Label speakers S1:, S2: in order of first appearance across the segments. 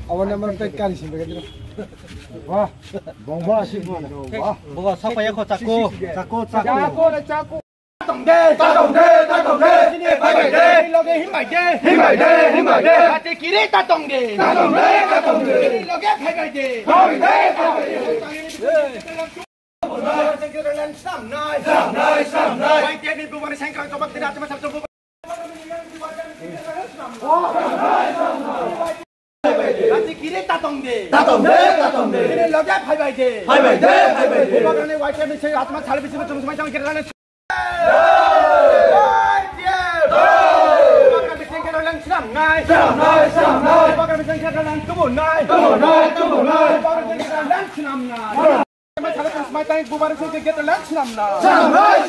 S1: Awan naman tayo kari sih begitu. Wah, bomba sih gua. Wah,
S2: Bawa siapa ya kok cako?
S1: Caku. Tổng đê. Sini bye đê. Loge him bye đê. Hati kiri ta tổng đê. Loge bye đê. Sam nai. Quay tiếp đi bukan sengkang coba tidak cuma satu. Hati kiri ta tổng đê. Sini loge bye đê. Bukan ni quay tiếp đi saya atma salah bisi cuma macam kira Sam nai. Bakal bisa katakan kebun nai. Bakal bisa katakan senam nai. Masalah semata yang bubar itu katakan senam nai. Sam nai.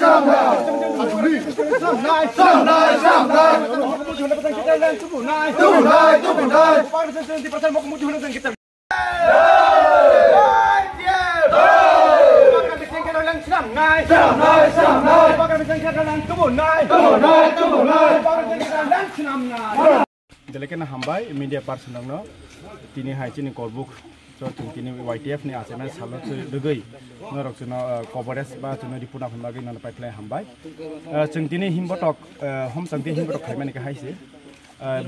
S1: Kemudian dapat katakan kebun nai. Bakal bisa di pasar mau kemudian dapat kita. Bakal bisa katakan senam nai. Bakal bisa katakan kebun nai. Bakal bisa katakan senam nai.
S3: Delekan hambai media person no tini hai chini korbuk so tini YTF ni asemen salot degei norok chuno coverage ba chuno dipuna phambagi non pipeline hambai chung tini himbotok hom changti himbotok khaimani ka haise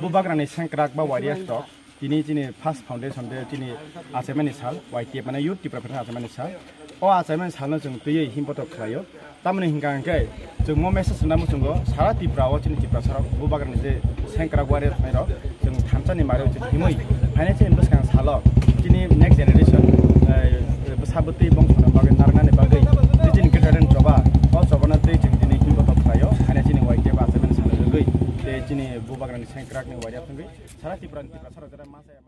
S3: bubagrani sengkrak ba YTF tok tini first foundation de tini asemen sal YTF mana youth development asemen sal o asemen salno chung tui himbotok khlayo tamni hingkang ke chung mo message namu chungo sara tiprao chini tipra sara bubagrani je sengkrak wari thairo chung thamchani maro chung himoi financial invest kang salo chini next generation sabuti bongkhona bagai narnane bagai chini getaran joba o jobana tei chung tini himbotok khlayo financial ni YTF asemen salo gei te chini bubagrani sengkrak ni wari thangei sara tipra sara jara masa